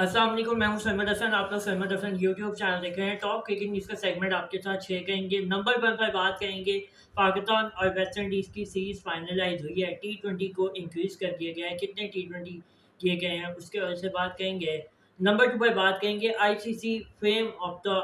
अस्सलाम वालेकुम, मैं हूं सहमद हसन। आप लोग सहमद हसन यूट्यूब चैनल देख रहे हैं। टॉप क्रिकेट न्यूज़ का सेगमेंट आपके साथ शेयर करेंगे। नंबर 1 पर बात करेंगे, पाकिस्तान और वेस्ट इंडीज़ की सीरीज़ फाइनलाइज हुई है। टी20 को इंक्रीज़ कर दिया गया है, कितने टी20 किए गए हैं उसके वजह से बात करेंगे। नंबर 2 पर बात करेंगे, ICC fame of the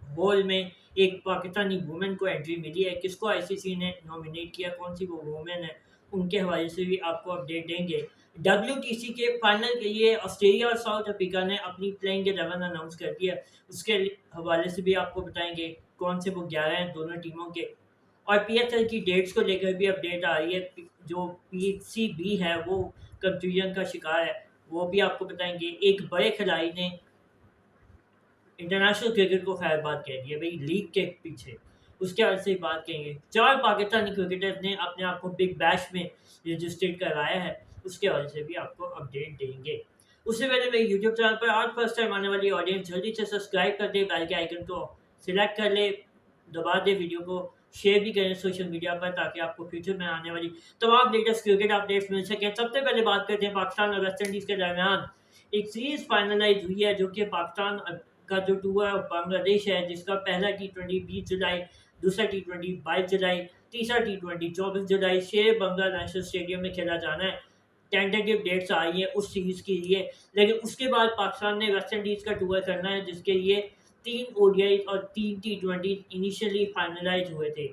hall में एक पाकिस्तानी वुमेन को एंट्री मिली है। किसको आईसीसी ने नॉमिनेट किया, कौन सी वो वुमेन है, उनके हवाले से भी आपको अपडेट देंगे। डब्ल्यूटीसी के फाइनल के लिए ऑस्ट्रेलिया और साउथ अफ्रीका ने अपनी प्लेइंग 11 अनाउंस कर दिया। उसके हवाले से भी आपको बताएंगे कौन से वो 11 हैं दोनों टीमों के। और पीएसएल की डेट्स को लेकर भी अपडेट आ रही है। जो पीसीबी है वो कंफ्यूजन का शिकार है, वो भी आपको बताएंगे। एक बड़े खिलाड़ी ने इंटरनेशनल क्रिकेट को खैरबाद कह दिया भाई लीग के पीछे, उसके वजह से बात करेंगे। 4 पाकिस्तानी क्रिकेटर्स ने अपने आप को बिग बैश में रजिस्टर्ड करवाया है, उसके वजह से भी आपको अपडेट देंगे। उससे पहले मेरे यूट्यूब चैनल पर आज फर्स्ट टाइम आने वाली ऑडियंस जल्दी से सब्सक्राइब कर दे, बेल के आइकन को सिलेक्ट कर ले, दबा दे, वीडियो को शेयर भी करें सोशल मीडिया पर ताकि आपको फ्यूचर में आने वाली तमाम लेटेस्ट क्रिकेट अपडेट्स मिल सकें। सबसे पहले बात करते हैं पाकिस्तान और वेस्ट इंडीज़ के दरमियान एक सीरीज फाइनलाइज हुई है, जो कि पाकिस्तान का जो टूर है बांग्लादेश है, जिसका पहला टी20 20 जुलाई, दूसरा टी20 22 जुलाई, तीसरा टी20 24 जुलाई शेर बंगला नेशनल स्टेडियम में खेला जाना है। टेंटेटिव डेट्स आई है उस सीरीज के लिए, लेकिन उसके बाद पाकिस्तान ने वेस्ट इंडीज का टूर करना है, जिसके लिए 3 ओडीआई और 3 टी20 इनिशियली फाइनलाइज हुए थे।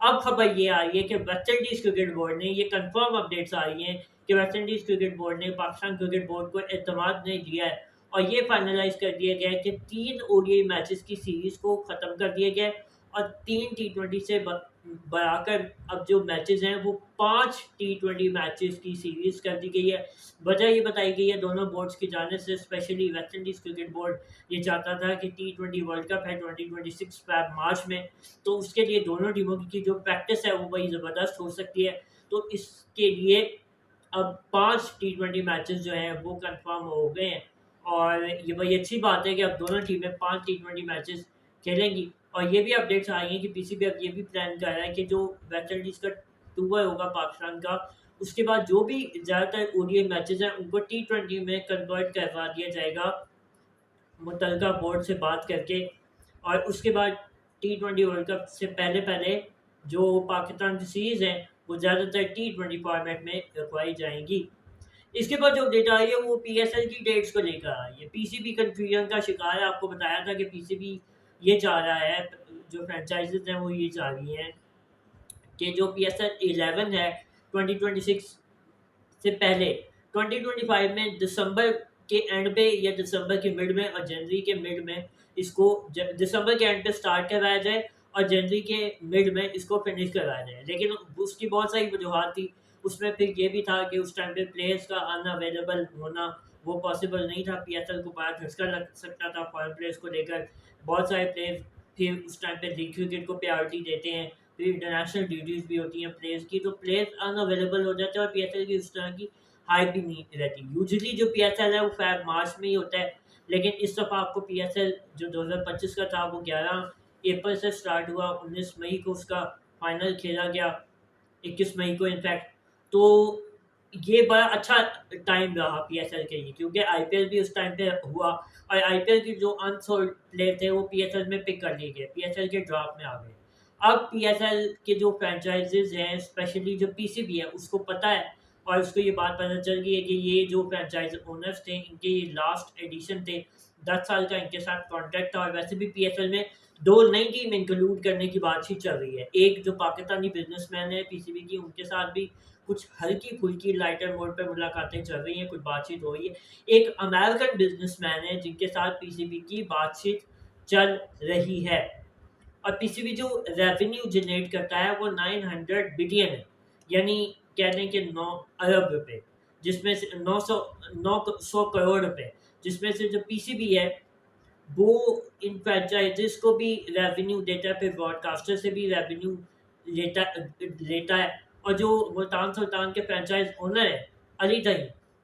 अब खबर ये आ रही है कि वेस्ट इंडीज क्रिकेट बोर्ड ने ये कंफर्म अपडेट्स आ रही हैं कि वेस्ट इंडीज क्रिकेट बोर्ड ने पाकिस्तान क्रिकेट बोर्ड को एतमाद नहीं दिया है और ये फाइनलाइज कर दिया गया है कि 3 ओडीआई मैचेस की सीरीज को ख़त्म कर दिया गया है और 3 टी20 से बढ़ाकर अब जो मैचेस हैं वो 5 टी20 मैचेस की सीरीज कर दी गई है। वजह ये बताई गई है दोनों बोर्ड्स की जाने से, specially West Indies cricket board ये चाहता था कि टी20 वर्ल्ड कप है 2026 फैब मार्च में, तो उसके लिए दोनों टीमों की जो प्रैक्टिस है वो बड़ी ज़बरदस्त हो सकती है। तो इसके लिए अब 5 टी20 मैचेस जो हैं वो कंफर्म हो गए हैं और ये बड़ी अच्छी बात है कि अब दोनों टीमें 5 टी20 मैचेस खेलेंगी। और ये भी अपडेट्स आई हैं कि पीसीबी अब ये भी प्लान कर रहा है कि जो वेस्ट इंडीज़ का टूर होगा पाकिस्तान का, उसके बाद जो भी ज़्यादातर ओडीआई मैचेस हैं उनको टी20 में कन्वर्ट करवा दिया जाएगा मुतलका बोर्ड से बात करके। और उसके बाद टी20 वर्ल्ड कप से पहले पहले जो पाकिस्तान की सीरीज़ हैं वो ज़्यादातर टी20 फॉर्मेट में रखवाई जाएंगी। इसके बाद जो डेटा आई है वो पीएसएल की डेट्स को लेकर आई है। पीसीबी कंफ्यूजन का शिकार है। आपको बताया था कि पीसीबी ये चाह रहा है, जो फ्रेंचाइजीज हैं वो ये चाह रही हैं कि जो पीएसएल 11 है 2026 से पहले 2025 में दिसंबर के एंड पे या दिसंबर के मिड में और जनवरी के मिड में इसको दिसंबर के एंड पे स्टार्ट करवाया जाए और जनवरी के मिड में इसको फिनिश करवाया जाए। लेकिन उसकी बहुत सारी वजूहत थी। उसमें फिर ये भी था कि उस टाइम पे प्लेयर्स का अनअवेलेबल होना वो पॉसिबल नहीं था। पीएसएल को बड़ा झटका लग सकता था फॉरेन प्लेयर्स को लेकर। बहुत सारे प्लेयर्स फिर उस टाइम पे लीग क्रिकेट को प्रायोरिटी देते हैं, फिर इंटरनेशनल ड्यूटीज़ भी होती हैं प्लेयर्स की, तो प्लेयर्स अनअवेलेबल हो जाते हैं और पीएसएल की उस तरह की हाइप भी नहीं रहती। यूजुअली जो पीएसएल है वो फ़ैब मार्च में ही होता है, लेकिन इस दफ़ा आपको पीएसएल जो 2025 का था वो 11 अप्रैल से स्टार्ट हुआ, 19 मई को उसका फाइनल खेला गया, 21 मई को इनफैक्ट। तो ये बड़ा अच्छा टाइम रहा पीएसएल के लिए, क्योंकि आईपीएल भी उस टाइम पे हुआ और आईपीएल के जो अनसोल्ड प्लेयर थे वो पीएसएल में पिक कर लिए गए, पीएसएल के ड्रॉप में आ गए। अब पीएसएल के जो फ्रेंचाइजीज हैं, स्पेशली जो पीसीबी है, उसको पता है और उसको ये बात पता चल गई है कि ये जो फ्रेंचाइज ओनर्स थे इनके ये लास्ट एडिशन थे, 10 साल का इनके साथ कॉन्ट्रैक्ट था। और वैसे भी पीएसएल में 2 नई टीम इंक्लूड करने की बातचीत चल रही है। एक जो पाकिस्तानी बिजनेसमैन है पीसीबी की, उनके साथ भी कुछ हल्की-फुल्की लाइटर मोड पे मुलाकातें चल रही हैं, कुछ बातचीत हो रही है। एक अमेरिकन बिजनेसमैन है जिनके साथ पीसीबी की बातचीत चल रही है। और पीसीबी जो रेवेन्यू जनरेट करता है वो 900 बिलियन है, यानी कह लें कि 9 अरब रुपए, जिसमें से 900 करोड़ रुपए, जिसमें से जो पीसीबी है वो इन फ्रेंचाइजीज को भी रेवेन्यू देता है, फिर ब्रॉडकास्टर से भी रेवेन्यू लेता लेता है। और जो मुल्तान सुल्तान के फ्रेंचाइज ओनर है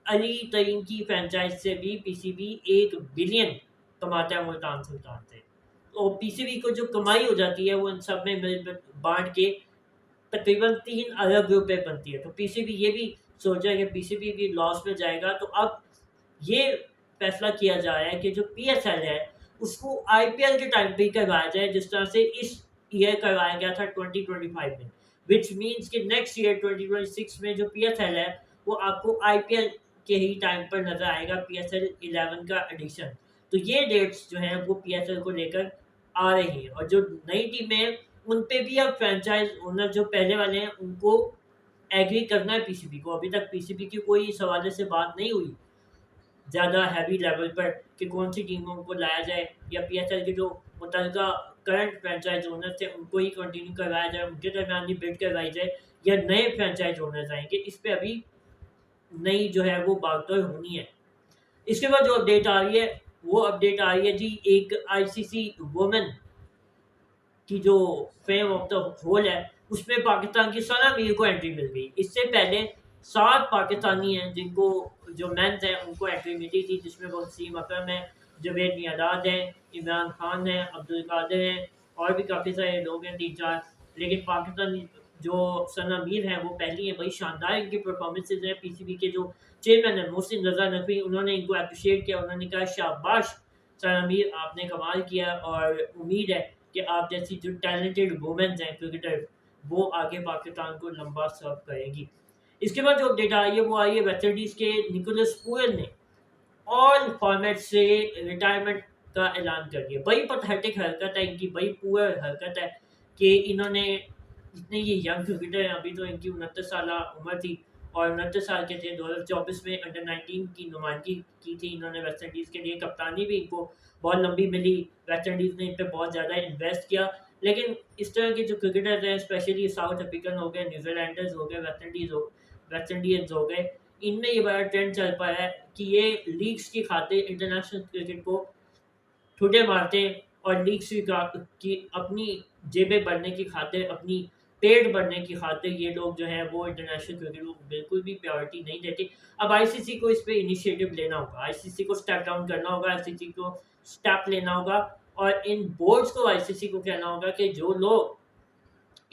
अली तईन की फ्रेंचाइज से भी पीसीबी 1 बिलियन कमाता है मुल्तान सुल्तान से। तो पीसीबी को जो कमाई हो जाती है वो इन सब में बांट के तकरीबन 3 अरब रुपए बनती है। तो पीसीबी ये भी सोचा है कि पीसीबी भी लॉस में जाएगा। तो अब ये फैसला किया जा रहा है कि जो PSL है उसको IPL के टाइम पे ही करवाया जाए, जिस तरह से इस ईयर करवाया गया था 2025 में, विच मीन्स कि नेक्स्ट ईयर 2026 में जो PSL है वो आपको IPL के ही टाइम पर नजर आएगा, PSL 11 का एडिशन। तो ये डेट्स जो हैं वो PSL को लेकर आ रही हैं, और जो नई टीमें हैं उन पे भी अब फ्रेंचाइज ओनर जो पहले वाले हैं उनको एग्री करना है PCB को। अभी तक PCB की कोई इस हवाले से बात नहीं हुई ज़्यादा हैवी लेवल पर कि कौन सी टीमों को लाया जाए, या PSL के जो मुतलका करंट फ्रेंचाइज ओनर थे उनको ही कंटिन्यू करवाया जाए, उनके दरमियान ही बिड करवाई जाए, या नए फ्रेंचाइज ओनर्स आएंगे। इस पे अभी नई जो है वो बागडोर होनी है। इसके बाद जो अपडेट आ रही है वो अपडेट आ रही है जी, एक ICC वुमेन की जो फेम ऑफ द होल है उसमें पाकिस्तान की सना मीर को एंट्री मिल गई। इससे पहले 7 पाकिस्तानी हैं जिनको जो मेंस हैं उनको एंट्री मिली थी, जिसमें वसीम अकरम है, जवेद मियादाद हैं, इमरान खान है, अब्दुल कादिर हैं, और भी काफ़ी सारे लोग हैं 3-4। लेकिन पाकिस्तानी जो सना मीर हैं वो पहली हैं, बड़ी शानदार इनकी परफॉर्मेंसेज हैं। PCB के जो चेयरमैन है मोहसिन रजा नकवी, उन्होंने इनको अप्रिशिएट किया, उन्होंने कहा शाबाश सना मीर, आपने कमाल किया, और उम्मीद है कि आप जैसी जो टैलेंटेड वुमेन्स हैं क्रिकेटर वो आगे पाकिस्तान को लंबा सर्व करेंगी। इसके बाद जो अपडेट आई है वो आई है वेस्ट इंडीज़ के निकोलस पूरन ने ऑल फॉर्मेट से रिटायरमेंट का ऐलान कर दिया। बड़ी पथेटिक हरकत है इनकी, बड़ी पुअर हरकत है कि इन्होंने, इतने ये यंग क्रिकेटर हैं, अभी तो इनकी 29 साल उम्र थी और 29 साल के थे। 2024 में अंडर 19 की नुमाइंदगी की थी इन्होंने वेस्ट इंडीज़ के लिए, कप्तानी भी इनको बहुत लंबी मिली, वेस्ट इंडीज़ ने इन पर बहुत ज़्यादा इन्वेस्ट किया। लेकिन इस तरह के जो क्रिकेटर्स हैं, स्पेशली साउथ अफ्रीकन हो गए, न्यूजीलैंडर्स हो गए, वेस्ट इंडियंस हो गए, इनमें ये बड़ा ट्रेंड चल पा है कि ये लीग्स की खातिर इंटरनेशनल क्रिकेट को ठुडे मारते हैं, और लीग्स की अपनी जेबें भरने की खातिर, अपनी पेट भरने की खातिर ये लोग जो हैं वो इंटरनेशनल क्रिकेट को बिल्कुल भी प्रायोरिटी नहीं देते। अब ICC को इस पे इनिशिएटिव लेना होगा, ICC को स्टेप डाउन करना होगा, ICC को स्टेप लेना होगा, और इन बोर्ड्स को ICC को कहना होगा कि जो लोग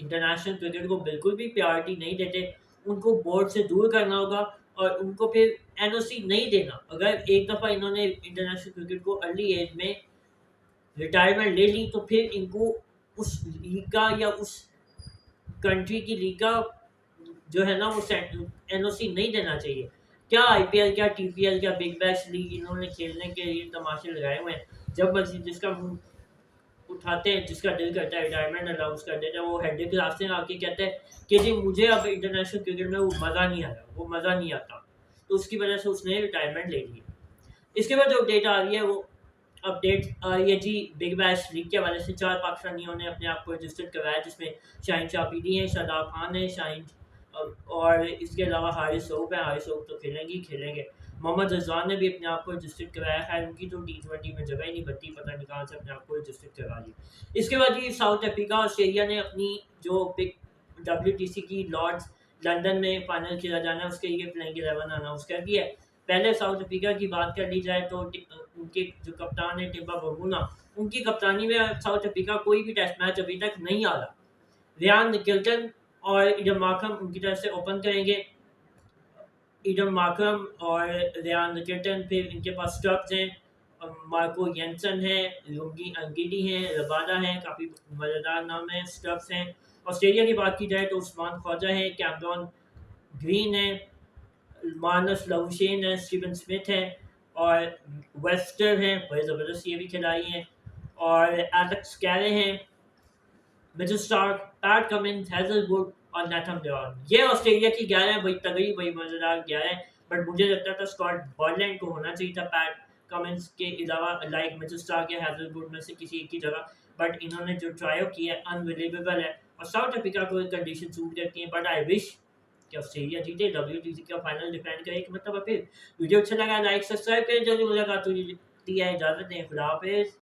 इंटरनेशनल क्रिकेट को बिल्कुल भी प्रायोरिटी नहीं देते उनको बोर्ड से दूर करना होगा, और उनको फिर NOC नहीं देना। अगर एक दफ़ा इन्होंने इंटरनेशनल क्रिकेट को अर्ली एज में रिटायरमेंट ले ली तो फिर इनको उस लीग का या उस कंट्री की लीग का जो है ना वो NOC नहीं देना चाहिए। क्या IPL, क्या TPL, क्या बिग बैश लीग इन्होंने खेलने के लिए तमाशे लगाए हुए हैं। जब मर्जी जिसका मुंह उठाते हैं, जिसका दिल करता है रिटायरमेंट अनाउंस कर देते हैं, वो हेड क्लास से आके कहते हैं कि जी मुझे अब इंटरनेशनल क्रिकेट में वो मज़ा नहीं आया, वो मज़ा नहीं आता, तो उसकी वजह से उसने रिटायरमेंट ले ली। इसके बाद जो अपडेट आ रही है वो अपडेट आ रही है जी, बिग बैश लीग के हवाले से 4 पाकिस्तानियों ने अपने आप को रजिस्टर्ड करवाया, जिसमें शाहीन शाफीदी हैं, शादाब खान है, शाहीन और इसके अलावा हारिस सऊफ है। हारिस सऊफ तो खेलेंगे। मोहम्मद रिजवान ने भी अपने आप को रजिस्टर्ड कराया। खैर उनकी तो T20 में जगह ही नहीं बनती, पता नहीं कहाँ से अपने आप को रजिस्टर्ड करा ली। इसके बाद जी साउथ अफ्रीका ऑस्ट्रेलिया ने अपनी जो WTC की लॉर्ड्स लंदन में फाइनल खेला जाना है उसके लिए प्लेइंग 11 अनाउंस कर दिया है। पहले साउथ अफ्रीका की बात कर ली जाए तो उनके जो कप्तान है टिम्बा बरगुना, उनकी कप्तानी में साउथ अफ्रीका कोई भी टेस्ट मैच अभी तक नहीं आ रहा। रियान निकल्टन और इडन मार्करम उनकी तरफ से ओपन करेंगे। इडन मार्करम और रियान निकल्टन, फिर इनके पास स्टब्स हैं, मार्को येंसन है, लुंगी अंगिडी हैं, रबाडा हैं, काफ़ी मज़ेदार नाम है, स्टब्स हैं। ऑस्ट्रेलिया की बात की जाए तो उस्मान ख्वाजा है, कैमरॉन ग्रीन है, मार्नस लवशेन है, स्टीवन स्मिथ है, और वेस्टर हैं, बड़े ज़बरदस्त ये भी खिलाड़ी हैं, और एलेक्स कैरे हैं, Mitchell Starc, PAT Cummins, Hazlewood और नैथन ब्राउन। ये ऑस्ट्रेलिया की 11 बड़ी तगड़ी, बड़ी मज़ेदार 11, बट मुझे लगता था स्कॉट बॉयलैंड को होना चाहिए था पैट कमिंस के अलावा, लाइक मिचेल स्टार्क या हैजलवुड में से किसी एक की जगह, बट इन्होंने जो ट्राई किया है अनबिलीवेबल है, और साउथ अफ्रीका को कंडीशन सूट करती है। बट आई विश कि ऑस्ट्रेलिया जीते, WTC का फाइनल डिफेंड करे एक मतलब। फिर वीडियो अच्छा लगा लाइक सब्सक्राइब करें, जल्दी मुलाकात होती है, इजाज़त दें, खुदा हाफिज़।